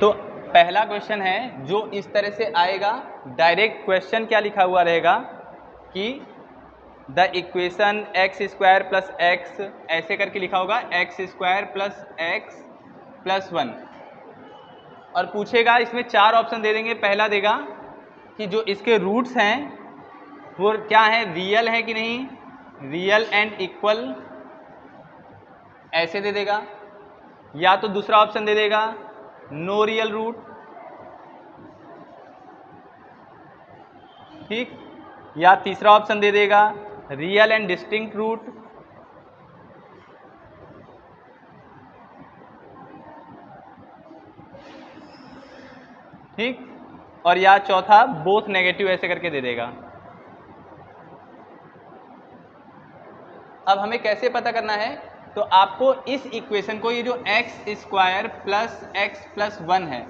तो पहला क्वेश्चन है जो इस तरह से आएगा, डायरेक्ट क्वेश्चन क्या लिखा हुआ रहेगा कि the equation x square plus x, ऐसे करके लिखा होगा x square plus x plus 1, और पूछेगा, इसमें 4 ऑप्शन दे देंगे। पहला देगा कि जो इसके रूट्स हैं वो क्या है, रियल है कि नहीं, रियल एंड इक्वल, ऐसे दे देगा। या तो दूसरा ऑप्शन दे देगा नो रियल रूट, ठीक। या तीसरा ऑप्शन दे देगा रियल एंड डिस्टिंक्ट रूट, ठीक। और या चौथा बोथ नेगेटिव, ऐसे करके दे देगा। अब हमें कैसे पता करना है, तो आपको इस इक्वेशन को, ये जो x square plus x plus 1 है,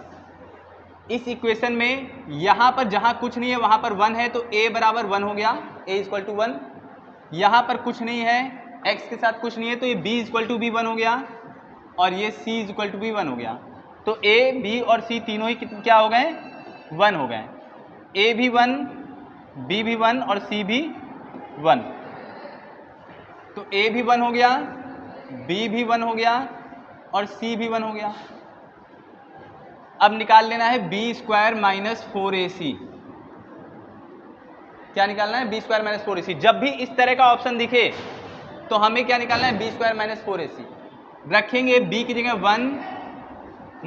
इस इक्वेशन में यहाँ पर जहाँ कुछ नहीं है वहाँ पर 1 है, तो a बराबर 1 हो गया, a इक्वल टू 1। यहाँ पर कुछ नहीं है, x के साथ कुछ नहीं है, तो ये b इक्वल टू भी 1 हो गया, और ये c इक्वल टू भी 1 हो गया। तो a, b और c तीनों ही क्या हो गए, 1 हो गए। a भी 1, b भी 1 और c भी 1। तो a भी 1 हो गया, b भी 1 हो गया और c भी 1 हो गया। अब निकाल लेना है बी स्क्वायर माइनस 4ac। क्या निकालना है, बी स्क्वायर माइनस 4ac। जब भी इस तरह का ऑप्शन दिखे तो हमें क्या निकालना है, बी स्क्वायर माइनस 4ac। रखेंगे b की जगह 1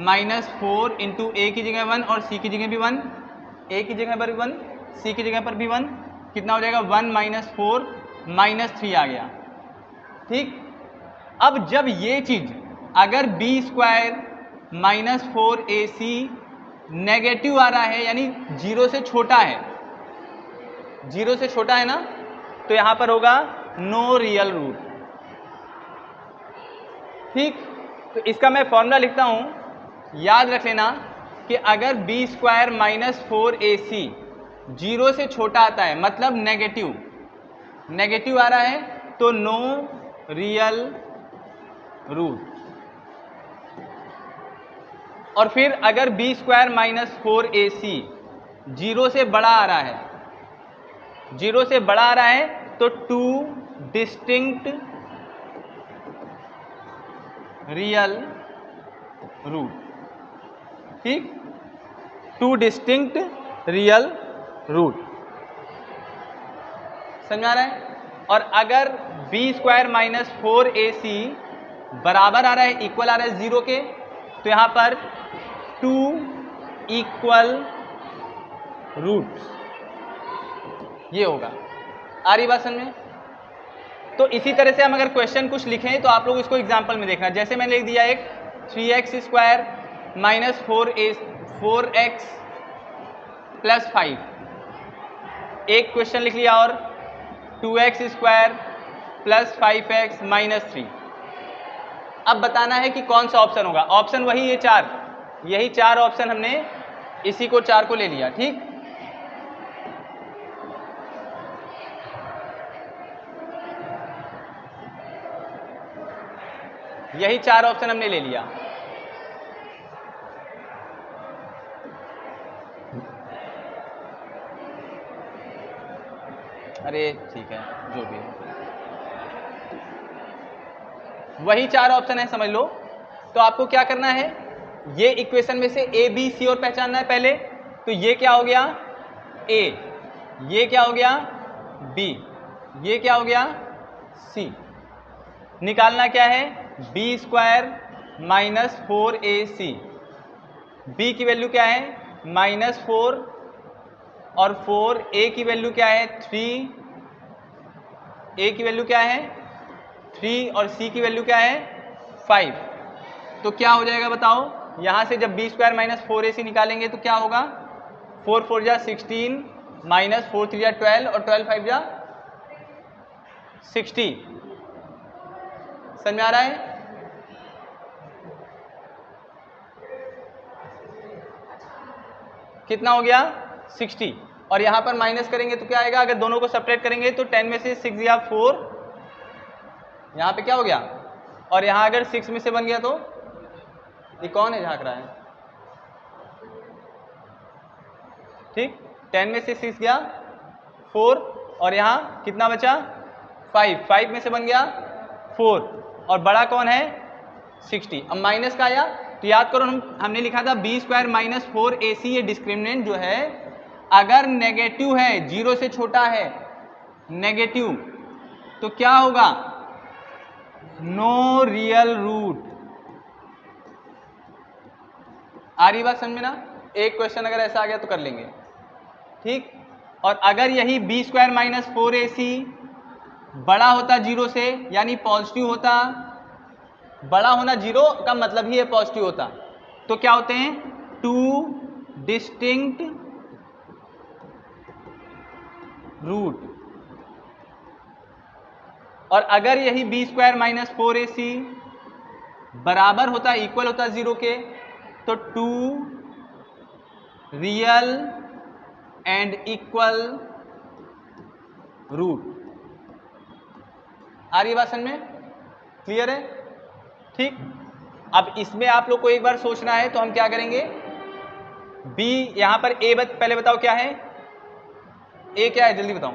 माइनस 4 इंटू ए की जगह 1 और c की जगह भी 1, a की जगह पर 1, c की जगह पर भी 1, कितना हो जाएगा 1 माइनस 4 माइनस 3 आ गया, ठीक। अब जब ये चीज अगर B square minus 4ac negative आ रहा है, यानी 0 से छोटा है, 0 से छोटा है ना, तो यहां पर होगा नो रियल रूट, ठीक। तो इसका मैं फॉर्मूला लिखता हूं, याद रख लेना कि अगर बी स्क्वायर माइनस 4ac 0 से छोटा आता है, मतलब नेगेटिव, नेगेटिव आ रहा है, तो नो रियल रूट। और फिर अगर बी स्क्वायर माइनस 4ac 0 से बड़ा आ रहा है, 0 से बड़ा आ रहा है, तो 2 डिस्टिंक्ट रियल रूट, ठीक, 2 डिस्टिंक्ट रियल रूट, समझ आ रहा है। और अगर बी स्क्वायर माइनस 4ac बराबर आ रहा है, इक्वल आ रहा है 0 के, तो यहां पर 2 इक्वल रूट्स, ये होगा। आ रही बात समझ में। तो इसी तरह से हम अगर क्वेश्चन कुछ लिखें तो आप लोग इसको एग्जांपल में देखना। जैसे मैंने लिख दिया एक 3x square minus 4x plus 5, एक क्वेश्चन लिख लिया, और 2x square plus 5x minus 3। अब बताना है कि कौन सा ऑप्शन होगा। ऑप्शन वही ये 4, यही 4 ऑप्शन, हमने इसी को 4 को ले लिया, ठीक। यही 4 ऑप्शन हमने ले लिया। अरे ठीक है, जो भी है वही 4 ऑप्शन है, समझ लो। तो आपको क्या करना है, ये इक्वेशन में से ए बी सी और पहचानना है पहले। तो ये क्या हो गया ए, ये क्या हो गया बी, ये क्या हो गया सी। निकालना क्या है, B square minus 4ac, B की वैल्यू क्या है -4, और 4, ए की वैल्यू क्या है 3, ए की वैल्यू क्या है 3, और सी की वैल्यू क्या है 5। तो क्या हो जाएगा बताओ, यहां से जब बी स्क्वायर माइनस 4ac निकालेंगे तो क्या होगा, 4 4 जा 16 माइनस 4 3 जा 12 और 12 5 जा 60। समझ में आ रहा है। कितना हो गया 60। और यहाँ पर माइनस करेंगे तो क्या आएगा, अगर दोनों को सेपरेट करेंगे तो 10 में से 6 गया 4, यहाँ पे क्या हो गया, और यहाँ अगर 6 में से बन गया तो ये कौन है झाँक रहा है, ठीक, 10 में से 6 गया 4 और यहाँ कितना बचा 5, 5 में से बन गया 4 और बड़ा कौन है 60। अब माइनस का आया तो याद करो हमने लिखा था b स्क्वायर माइनस 4ac, ये डिस्क्रिमिनेंट जो है अगर नेगेटिव है, 0 से छोटा है नेगेटिव, तो क्या होगा, नो रियल रूट। आ रही बात समझ में ना, एक क्वेश्चन अगर ऐसा आ गया तो कर लेंगे, ठीक। और अगर यही b स्क्वायर माइनस 4ac बड़ा होता 0 से, यानी पॉजिटिव होता, बड़ा होना 0 का मतलब ही है पॉजिटिव होता, तो क्या होते हैं, टू डिस्टिंक्ट रूट। और अगर यही b स्क्वायर माइनस 4ac बराबर होता, इक्वल होता 0 के, तो two real and equal root. आ रही बात समझ में, क्लियर है, ठीक। अब इसमें आप लोग को एक बार सोचना है, तो हम क्या करेंगे, b यहां पर a पहले बताओ क्या है, a क्या है जल्दी बताओ,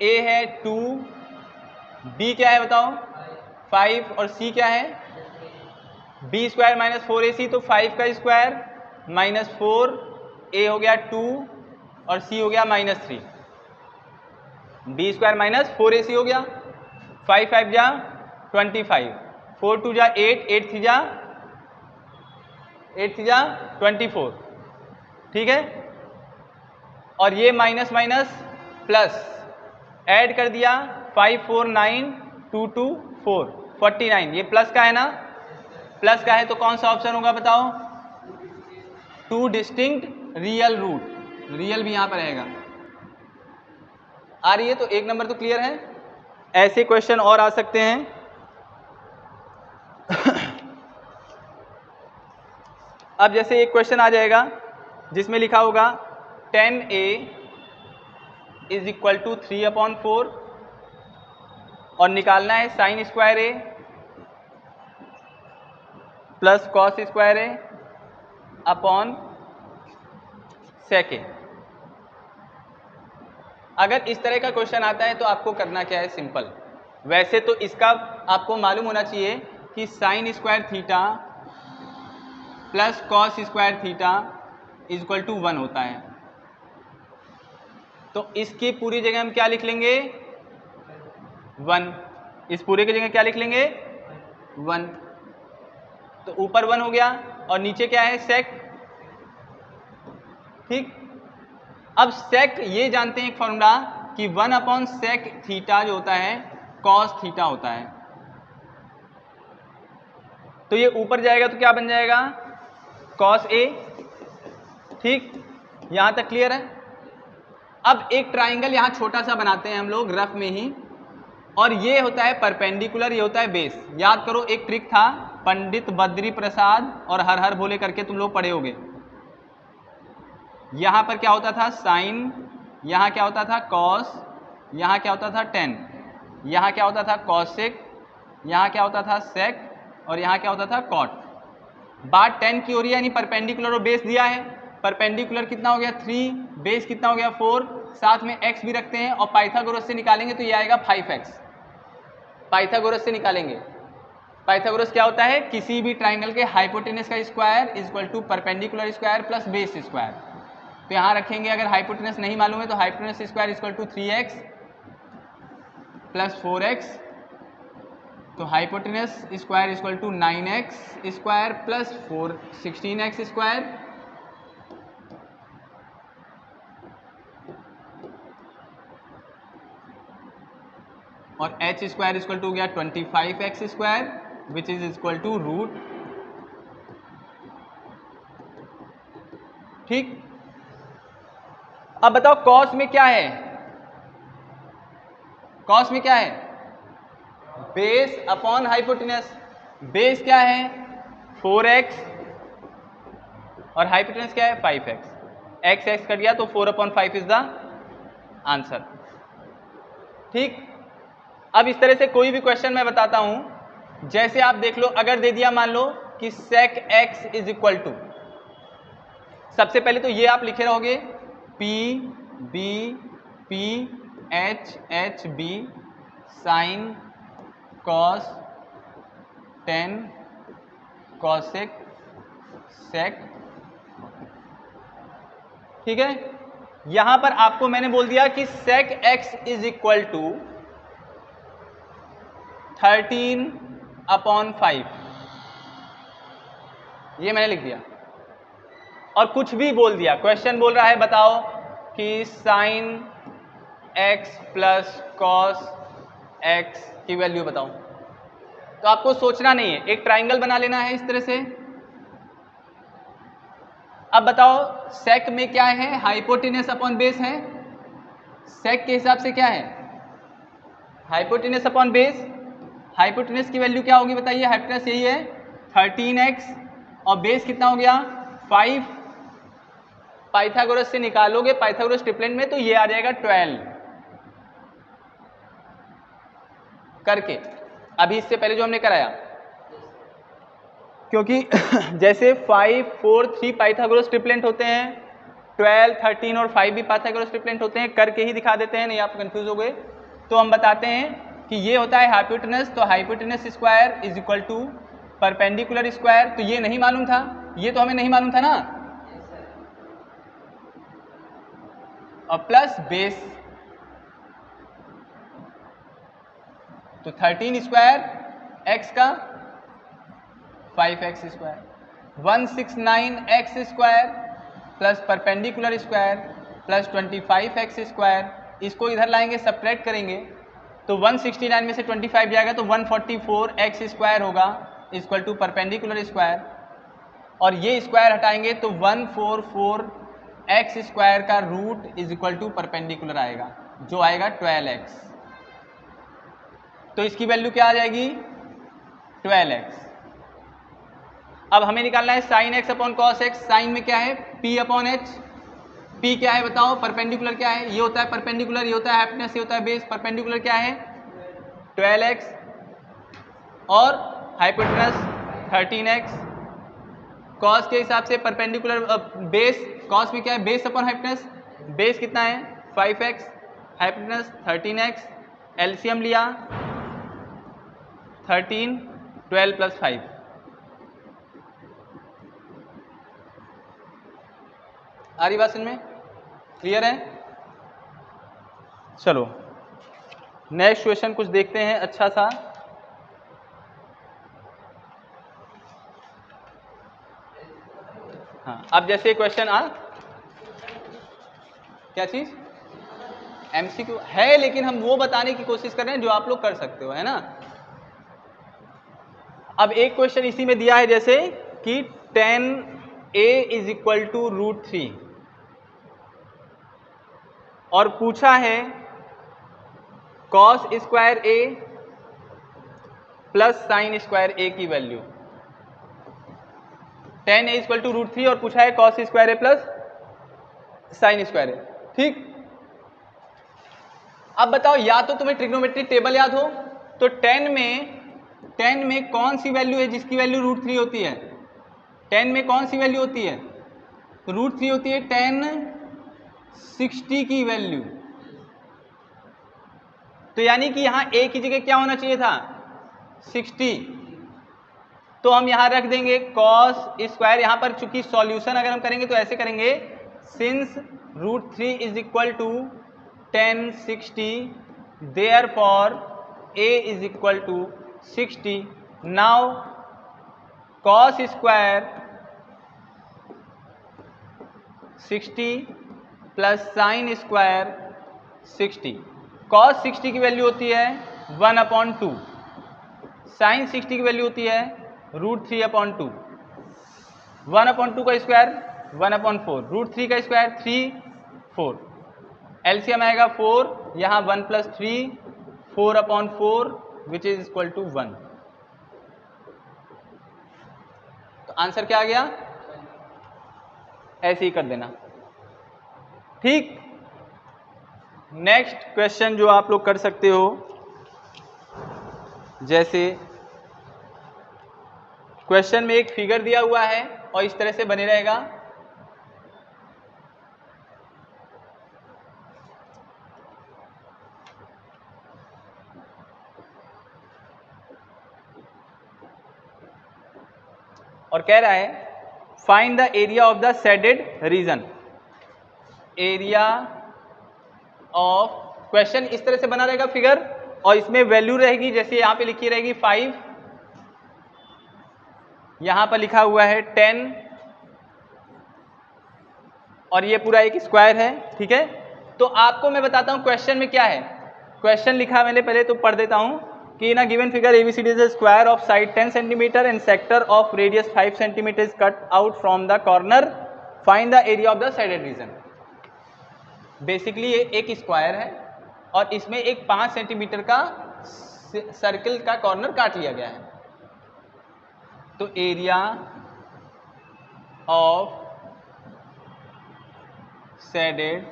a है 2, b क्या है बताओ 5 और c क्या है, b स्क्वायर माइनस 4ac, तो 5 का स्क्वायर माइनस 4, a हो गया 2 और c हो गया minus 3, b square minus 4ac हो गया, 5 5 जा 25, 4 2 जा 8, 8 3 जा 24, ठीक है। और ये माइनस माइनस प्लस ऐड कर दिया, 5 4 9 2 2 4 49, ये प्लस का है ना, प्लस का है तो कौन सा ऑप्शन होगा बताओ, two distinct real root, real भी यहां पर रहेगा। आ रही है, तो एक नंबर तो क्लियर है। ऐसे क्वेश्चन और आ सकते हैं अब जैसे एक क्वेश्चन आ जाएगा जिसमें लिखा होगा 10a इज इक्वल टू 3/4 और निकालना है sine square a plus cos square a upon sec a। अगर इस तरह का क्वेश्चन आता है तो आपको करना क्या है, सिंपल। वैसे तो इसका आपको मालूम होना चाहिए कि sine square theta plus cos square theta is equal to 1 होता है, तो इसकी पूरी जगह हम क्या लिख लेंगे 1, इस पूरे की जगह क्या लिख लेंगे 1, तो ऊपर 1 हो गया और नीचे क्या है सेक, ठीक। अब सेक ये जानते हैं एक फॉर्मूला कि 1/sec थीटा जो होता है कॉस थीटा होता है, तो ये ऊपर जाएगा तो क्या बन जाएगा कॉस a, ठीक, यहां तक क्लियर है। अब एक ट्राइंगल यहां छोटा सा बनाते हैं हम लोग रफ में ही, और ये होता है परपेंडिकुलर, ये होता है बेस। याद करो एक ट्रिक था, पंडित बद्री प्रसाद और हर हर भोले करके तुम लोग पढ़े होगे। यहां पर क्या होता था साइन, यहां क्या होता था कॉस, यहां क्या होता था टेन, यहां क्या होता था कॉसेक, यहां क्या होता था सेक और यहां क्या होता था कॉट। बात 10 की हो रही है, यानी परपेंडिकुलर और बेस दिया है। परपेंडिकुलर कितना हो गया 3, बेस कितना हो गया 4, साथ में x भी रखते हैं और पाइथागोरस से निकालेंगे तो ये आएगा 5x। पाइथागोरस से निकालेंगे, पाइथागोरस क्या होता है, किसी भी ट्राइंगल के हाइपोटेनस का square is equal to perpendicular square plus base square. तो यहां रखेंगे, अगर हाइपोटेनस नहीं मालूम है तो hypotenuse square is equal to 3x plus 4x, तो hypotenuse square is equal to 9x square plus 16x square, और h square is equal to गया 25x square which is equal to root, ठीक। अब बताओ कॉस में क्या है, cos में क्या है बेस अपॉन हाइपोटेनस। बेस क्या है 4x और हाइपोटेनस क्या है 5x, x x कट गया तो 4/5 इज द आंसर। ठीक, अब इस तरह से कोई भी क्वेश्चन मैं बताता हूं, जैसे आप देख लो, अगर दे दिया मान लो कि sec x is equal to, सबसे पहले तो ये आप लिखे रहोगे p b p h h b sin cos tan cosec sec, ठीक है। यहां पर आपको मैंने बोल दिया कि sec x is equal to 13/5, ये मैंने लिख दिया। और कुछ भी बोल दिया, क्वेश्चन बोल रहा है बताओ कि sin x plus cos x की वैल्यू बताओ, तो आपको सोचना नहीं है, एक ट्राइंगल बना लेना है इस तरह से। अब बताओ sec में क्या है, हाइपोटेनस अपॉन बेस है, sec के हिसाब से क्या है हाइपोटेनस अपॉन बेस। हाइपोटेनस की वैल्यू क्या होगी बताइए, हाइपोटेनस यही है 13x और बेस कितना हो गया 5, पाइथागोरस से निकालोगे पाइथागोरस ट्रिपलेट में तो ये आ जाएगा 12 करके, अभी इससे पहले जो हमने कराया, क्योंकि जैसे 5 4 3 पाइथागोरस ट्रिपलेट होते हैं, 12 13 और 5 भी पाइथागोरस ट्रिपलेट होते हैं, करके ही दिखा देते हैं, नहीं आप कंफ्यूज हो गए। तो हम बताते हैं कि ये होता है हाइपोटेनस, तो hypotenuse square is equal to perpendicular square, तो ये नहीं मालूम था, ये तो हमें नहीं मालूम था ना, और प्लस बेस, तो 13 स्क्वायर x का 5x square, 169x square plus perpendicular square plus 25x square, इसको इधर लाएंगे सब्ट्रैक्ट करेंगे तो 169 में से 25 जाएगा तो 144x स्क्वायर होगा इक्वल टू परपेंडिकुलर स्क्वायर, और ये स्क्वायर हटाएंगे तो 144x स्क्वायर का root is equal to perpendicular आएगा, जो आएगा 12x। तो इसकी वैल्यू क्या आ जाएगी 12x। अब हमें निकालना है sine x upon cos x, sine में क्या है p अपॉन h, p क्या है बताओ, परपेंडिकुलर क्या है, ये होता है परपेंडिकुलर, ये होता है हाइपोटेनस, ये होता है बेस, परपेंडिकुलर क्या है 12x और हाइपोटेनस 13x, कॉस के हिसाब से परपेंडिकुलर बेस, कॉस में क्या है बेस अपॉन हाइपोटेनस, बेस कितना है 5x, हाइपोटेनस 13x, एलसीएम लिया 13 12 प्लस 5, आ रही बात समझ में, क्लियर है। चलो नेक्स्ट क्वेश्चन कुछ देखते हैं अच्छा सा। हाँ, अब जैसे क्वेश्चन क्या चीज एमसीक्यू है, लेकिन हम वो बताने की कोशिश कर रहे हैं जो आप लोग कर सकते हो, है ना। अब एक क्वेश्चन इसी में दिया है जैसे कि 10a इज इक्वल टू √3 और पूछा है cos square a plus sine square a की वैल्यू, 10a इक्वल टू √3 और पूछा है cos square a plus sine square a, ठीक। अब बताओ, या तो तुम्हें ट्रिग्नोमेट्रिक टेबल याद हो, तो 10 में कौन सी वैल्यू है जिसकी वैल्यू √3 होती है, 10 में कौन सी वैल्यू होती है, √3 होती है 10 60 की वैल्यू, तो यानी कि यहां a की जगह क्या होना चाहिए था 60, तो हम यहां रख देंगे कॉस स्क्वायर, यहां पर चूंकि सॉल्यूशन अगर हम करेंगे तो ऐसे करेंगे, since √3 is equal to 10 60 therefore a is equal to 60, now cos square 60 plus sine square 60, cos 60 की वैल्यू होती है 1/2, साइन 60 की वैल्यू होती है √3/2, 1/2 का स्क्वायर 1/4, √3 का स्क्वायर 3 4, एलसीएम आएगा 4, यहाँ 1 + 3 4/4 विच इज इक्वल टू 1, तो आंसर क्या आ गया ऐसे ही कर देना। ठीक, नेक्स्ट क्वेश्चन जो आप लोग कर सकते हो, जैसे क्वेश्चन में एक फिगर दिया हुआ है और इस तरह से बने रहेगा, और कह रहा है find the area of the shaded reason. Area of, question इस तरह से बना रहेगा फिगर, और इसमें वैल्यू रहेगी, जैसे यहां पे लिखी रहेगी 5, यहां पर लिखा हुआ है 10, और ये पूरा एक स्क्वायर है। ठीक है, तो आपको मैं बताता हूं क्वेश्चन में क्या है। क्वेश्चन लिखा मैंने, पहले तो पढ़ देता हूं कि in a given figure ABCD is a square of side 10 centimetre and sector of radius 5 centimetre is cut out from the corner, find the area of the shaded region. Basically ये एक स्क्वायर है और इसमें एक 5 centimetre का circle का corner काट लिया गया है। तो area of shaded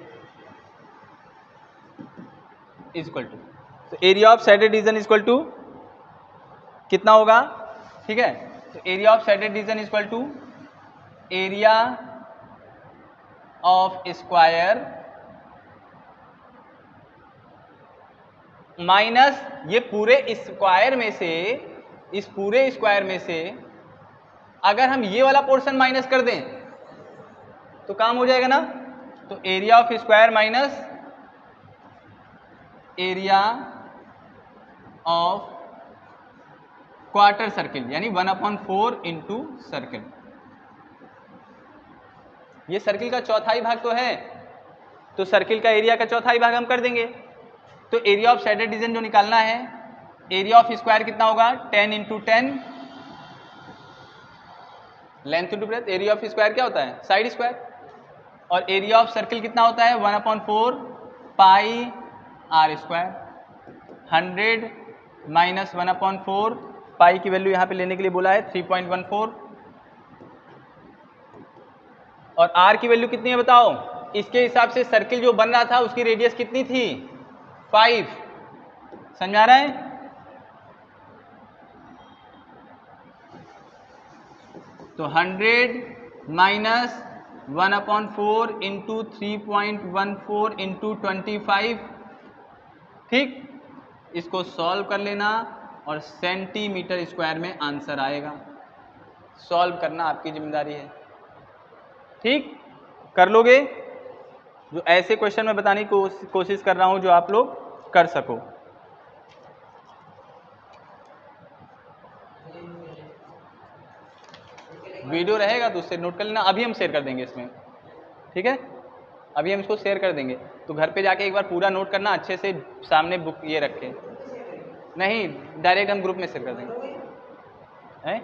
is equal to, तो area of shaded region is equal to कितना होगा? ठीक है, तो area of shaded region is equal to area of square minus ये पूरे स्क्वायर में से, इस पूरे स्क्वायर में से अगर हम ये वाला पोर्शन माइनस कर दें तो काम हो जाएगा ना। तो area of square minus area of quarter circle, यानी 1/4 इंटू सर्किल। ये सर्किल का चौथाई भाग तो है, तो सर्किल का एरिया का चौथाई भाग हम कर देंगे। तो एरिया ऑफ शेडेड रीजन जो निकालना है, एरिया ऑफ स्क्वायर कितना होगा? 10 into 10, length into breadth. Area of square क्या होता है? Side square. और एरिया ऑफ सर्किल कितना होता है? 1/4 पाई आर स्क्वायर। 100 माइनस 1/4, पाई की वैल्यू यहाँ पे लेने के लिए बोला है 3.14, और आर की वैल्यू कितनी है बताओ? इसके हिसाब से सर्किल जो बन रहा था उसकी रेडियस कितनी थी? 5। समझ आ रहा है? तो 100 माइनस 1/4 इंटू 3.14 इंटू 25। ठीक, इसको सॉल्व कर लेना और सेंटीमीटर स्क्वायर में आंसर आएगा। सॉल्व करना आपकी जिम्मेदारी है। ठीक, कर लोगे? जो ऐसे क्वेश्चन मैं बताने की कोशिश कर रहा हूं जो आप लोग कर सको। वीडियो रहेगा तो उससे नोट कर लेना, अभी हम शेयर कर देंगे इसमें। ठीक है, अभी हम इसको शेयर कर देंगे, तो घर पे जाके एक बार पूरा नोट करना, अच्छे से सामने बुक ये रखें। नहीं, डायरेक्ट हम ग्रुप में शेयर कर देंगे। है?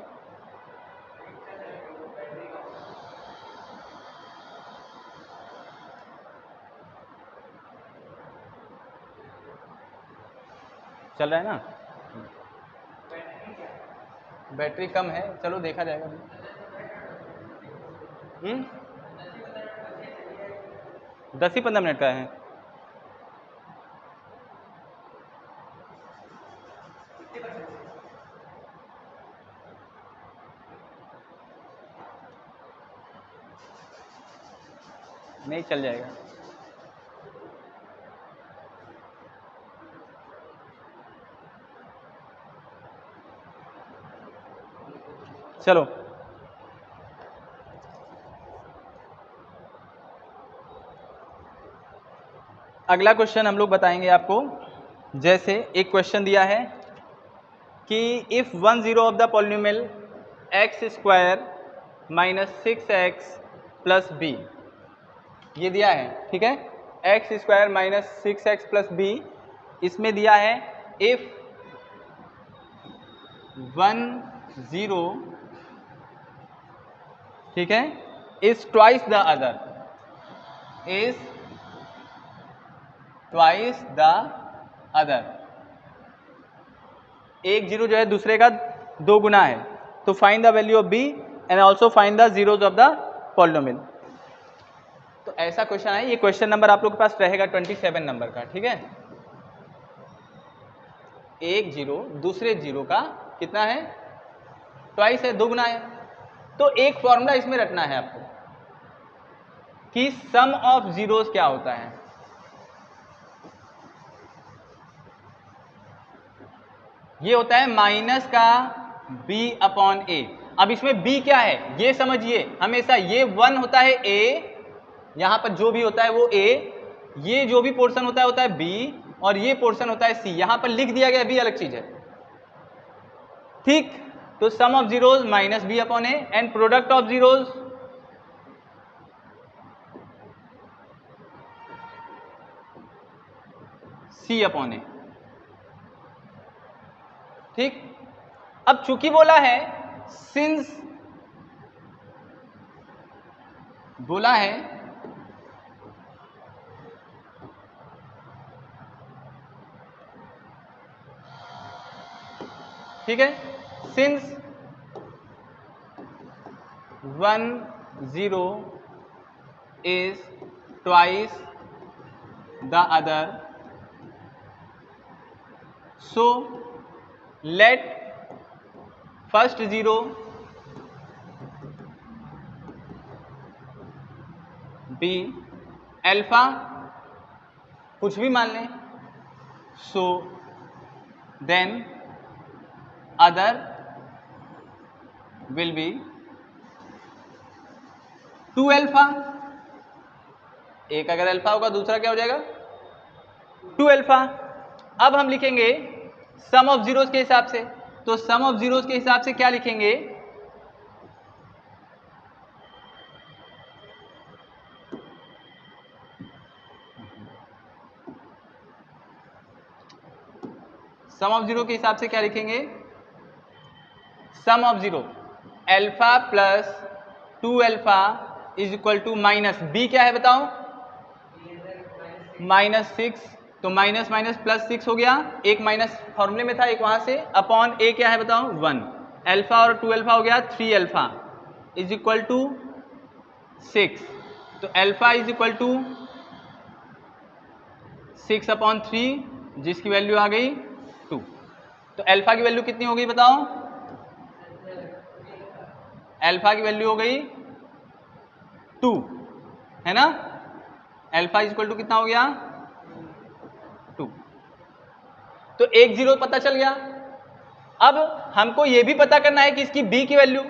चल रहा है ना? बैटरी कम है, चलो देखा जाएगा। 10 ही 15 मिनट का है। नहीं, चल जाएगा। चलो, अगला क्वेश्चन हम लोग बताएंगे आपको। जैसे एक क्वेश्चन दिया है कि if 1 0 of the polynomial x square minus 6x plus b, ये दिया है। ठीक है, x square minus 6x plus b, इसमें दिया है इफ 1 0, ठीक है, is twice the other, is twice the other. एक जीरो जो है दूसरे का 2 गुना है। तो find the value of b and also find the zeros of the polynomial. तो ऐसा क्वेश्चन है, ये क्वेश्चन नंबर आप लोग के पास रहेगा 27 नंबर का, ठीक है। एक जीरो दूसरे जीरो का कितना है, ट्वाइस है, दोगुना है। तो एक फॉर्मूला इसमें रखना है आपको कि सम ऑफ जीरोस क्या होता है। ये होता है माइनस का b अपॉन ए। अब इसमें b क्या है ये समझिए, हमेशा ये 1 होता है a, यहां पर जो भी होता है वो a, ये जो भी पोर्शन होता है b, और ये पोर्शन होता है c। यहां पर लिख दिया गया b अलग चीज है, ठीक। तो sum of zeros minus b upon A and product of zeros c upon A, ठीक। अब चूंकि बोला है सिंस, बोला है ठीक है, since 1 0 is twice the other, so let first zero be alpha, कुछ भी मान लें, so then other will be 2 alpha। एक अगर अल्फा होगा दूसरा क्या हो जाएगा 2 अल्फा। अब हम लिखेंगे सम ऑफ जीरोस के हिसाब से, तो सम ऑफ जीरोस के हिसाब से क्या लिखेंगे, सम ऑफ जीरो के हिसाब से क्या लिखेंगे, sum of zero alpha plus 2 alpha is equal to minus B क्या है बताओ, -6, तो माइनस माइनस प्लस 6 हो गया, एक माइनस फॉर्मूले में था एक वहां से, अपॉन ए क्या है बताओ 1, अल्फा और 2 अल्फा हो गया 3 अल्फा इज इक्वल टू 6, तो alpha is equal to 6 upon 3 जिसकी वैल्यू आ गई 2। तो अल्फा की वैल्यू कितनी हो गई बताओ, अल्फा की वैल्यू हो गई 2 है ना, अल्फा इज इक्वल टू कितना हो गया 2। तो एक जीरो पता चल गया। अब हमको यह भी पता करना है कि इसकी b की वैल्यू,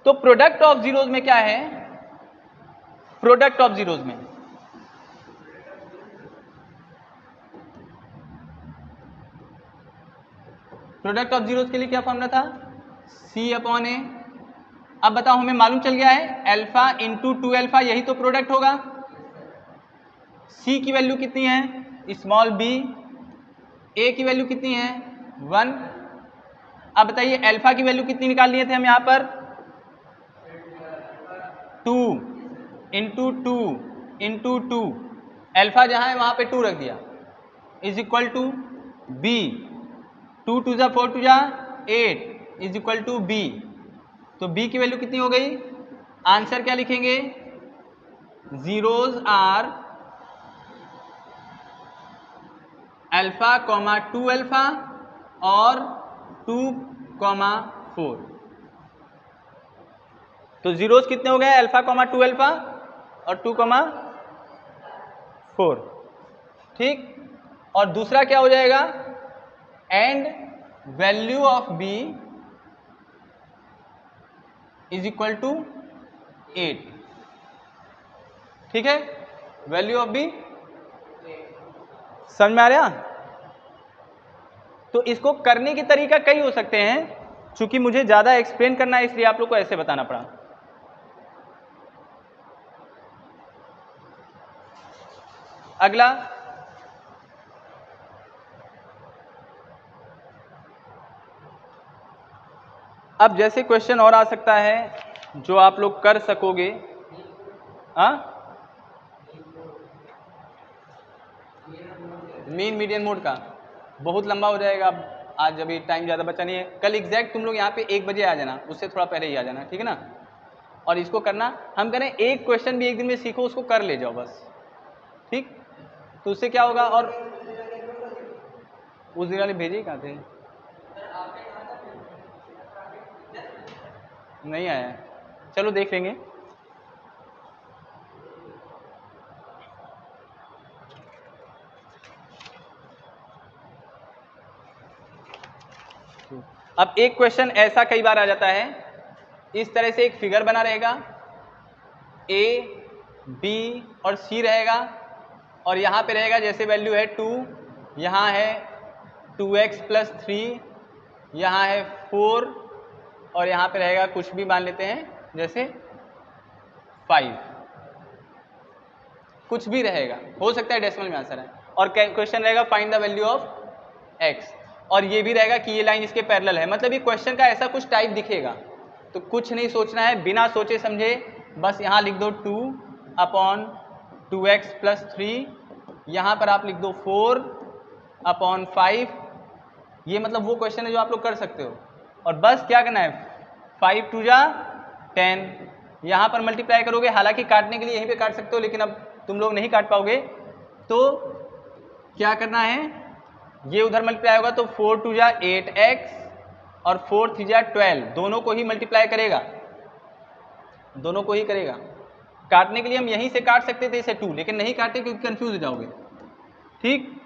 तो प्रोडक्ट ऑफ जीरोज में क्या है, प्रोडक्ट ऑफ जीरोज में प्रोडक्ट ऑफ जीरोज के लिए क्या फॉर्मूला था c अपॉन ए। अब बताओ हमें मालूम चल गया है अल्फा इंटू 2 अल्फा यही तो प्रोडक्ट होगा, c की वैल्यू कितनी है स्मॉल b, a की वैल्यू कितनी है 1। अब बताइए अल्फा की वैल्यू कितनी निकाल लिए थे हम यहां पर 2 इंटू 2 इंटू 2, अल्फा जहां है वहां पे 2 रख दिया इज इक्वल टू b, 2 2 जा 4 2 जा 8 इज इक्वल टू b। तो b की वैल्यू कितनी हो गई, आंसर क्या लिखेंगे, zeros are alpha comma 2 alpha और 2 कॉमा 4। तो जीरोज कितने हो गए अल्फा कॉमा 2 अल्फा और 2 कॉमा 4, ठीक। और दूसरा क्या हो जाएगा, and value of b is equal to 8, ठीक है, वैल्यू ऑफ b समझ में आ रहा। तो इसको करने के तरीका कई हो सकते हैं, चूंकि मुझे ज्यादा एक्सप्लेन करना है इसलिए आप लोग को ऐसे बताना पड़ा। अगला अब जैसे क्वेश्चन और आ सकता है जो आप लोग कर सकोगे, मीन मीडियन मोड का बहुत लंबा हो जाएगा, अब आज अभी टाइम ज़्यादा बचा नहीं है, कल एग्जैक्ट तुम लोग यहाँ पे 1 बजे आ जाना, उससे थोड़ा पहले ही आ जाना, ठीक है ना। और इसको करना, हम कह रहे हैं एक क्वेश्चन भी एक दिन में सीखो, उसको कर ले जाओ बस, ठीक। तो उससे क्या होगा, और उस दिन वाले भेजे ही कहाँ थे, नहीं आया, चलो देख लेंगे। अब एक क्वेश्चन ऐसा कई बार आ जाता है, इस तरह से एक फिगर बना रहेगा, ए बी और सी रहेगा, और यहाँ पे रहेगा जैसे वैल्यू है 2, यहाँ है 2x + 3, यहाँ है 4, और यहाँ पे रहेगा कुछ भी मान लेते हैं जैसे 5, कुछ भी रहेगा, हो सकता है डेसिमल में आंसर है, और क्वेश्चन रहेगा find the value of x, और ये भी रहेगा कि ये लाइन इसके पैरेलल है। मतलब ये क्वेश्चन का ऐसा कुछ टाइप दिखेगा, तो कुछ नहीं सोचना है, बिना सोचे समझे बस यहाँ लिख दो 2/2x + 3, यहाँ पर आप लिख दो 4/5, ये मतलब वो क्वेश्चन है जो आप लोग कर सकते हो। और बस क्या करना है, 5 2 जा 10, यहाँ पर मल्टीप्लाई करोगे, हालांकि काटने के लिए यहीं पे काट सकते हो, लेकिन अब तुम लोग नहीं काट पाओगे, तो क्या करना है, ये उधर मल्टीप्लाई होगा तो 4 2 जा 8x और 4 3 जा 12, दोनों को ही मल्टीप्लाई करेगा, दोनों को ही करेगा। काटने के लिए हम यहीं से काट सकते थे इसे 2, लेकिन नहीं काटे क्योंकि कंफ्यूज हो जाओगे, ठीक।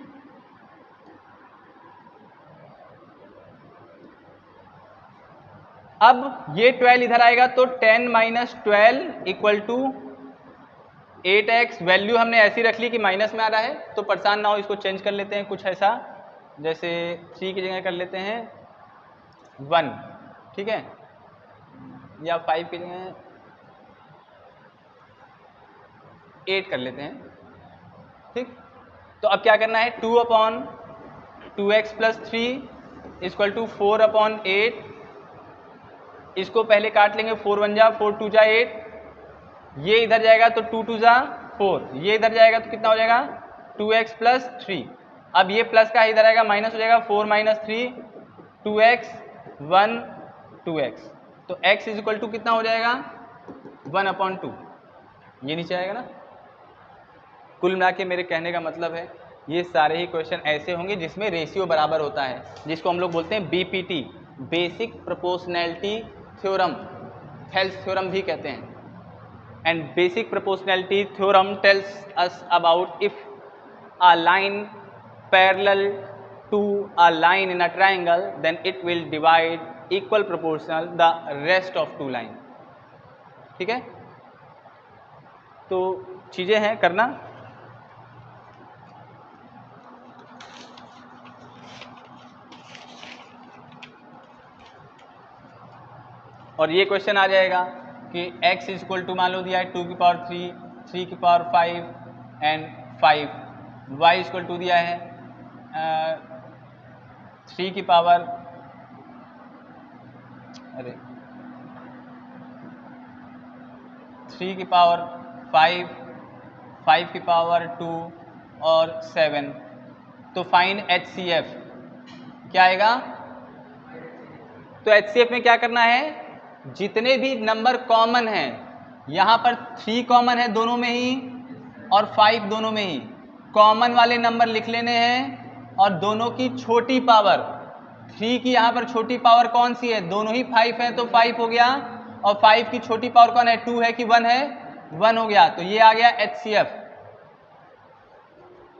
अब ये 12 इधर आएगा तो 10 - 12 = 8x, वैल्यू हमने ऐसी रख ली कि माइनस में आ रहा है, तो परेशान ना हो, इसको चेंज कर लेते हैं कुछ ऐसा, जैसे 3 की जगह कर लेते हैं 1, ठीक है, या 5 की जगह 8 कर लेते हैं, ठीक। तो अब क्या करना है, 2/2x + 3 = 4/8, इसको पहले काट लेंगे, 4 1 जा 4 2 जा 8, ये इधर जाएगा तो 2 2 जा 4, ये इधर जाएगा तो कितना हो जाएगा 2x + 3, अब ये प्लस का इधर आएगा माइनस हो जाएगा 4 - 3 2x 1 2x, तो x = कितना हो जाएगा 1/2, ये नीचे आएगा ना। कुल मिला के मेरे कहने का मतलब है ये सारे ही क्वेश्चन ऐसे होंगे जिसमें रेशियो बराबर होता है, जिसको हम लोग बोलते हैं BPT, basic proportionality theorem, Thales theorem भी कहते हैं। And basic proportionality theorem tells us about if a line parallel to a line in a triangle, then it will divide equal proportional the rest of two line, ठीक है। तो चीजें हैं करना, और ये क्वेश्चन आ जाएगा कि x = मान लो दिया है 2⁵, 3⁵ एंड 5, y = दिया है 3⁵, अरे 3⁵, 5⁵2 और 7, तो फाइंड HCF, क्या आएगा, तो HCF में क्या करना है, जितने भी नंबर कॉमन हैं, यहाँ पर 3 कॉमन है दोनों में ही और 5 दोनों में ही, कॉमन वाले नंबर लिख लेने हैं और दोनों की छोटी पावर, 3 की यहाँ पर छोटी पावर कौन सी है, दोनों ही 5 है तो 5 हो गया, और 5 की छोटी पावर कौन है, 2 है कि 1 है, 1 हो गया, तो ये आ गया HCF,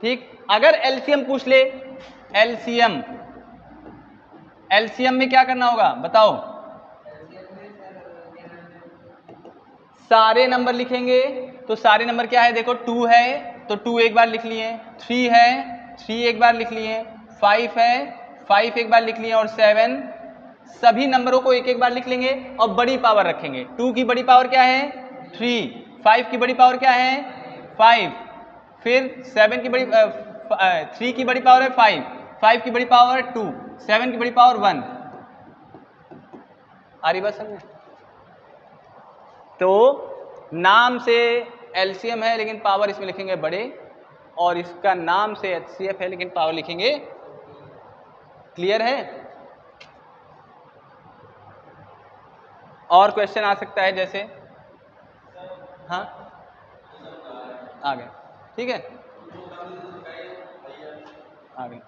ठीक। अगर LCM पूछ ले, LCM में क्या करना होगा बताओ, सारे नंबर लिखेंगे, तो सारे नंबर क्या है, देखो 2 है तो 2 एक बार लिख लिए, 3 है 3 एक बार लिख लिए, 5 है 5 एक बार लिख लिए, और 7, सभी नंबरों को एक एक बार लिख लेंगे और बड़ी पावर रखेंगे। 2 की बड़ी पावर क्या है 3, 5 की बड़ी पावर क्या है 5, फिर 7 की बड़ी 3 की बड़ी पावर है 5, 5 की बड़ी पावर 2, 7 की बड़ी पावर 1, आ रही बात समझ। तो नाम से LCM है लेकिन पावर इसमें लिखेंगे बड़े, और इसका नाम से HCF है लेकिन पावर लिखेंगे, क्लियर है। और क्वेश्चन आ सकता है जैसे हाँ आ गए, ठीक है आ गए।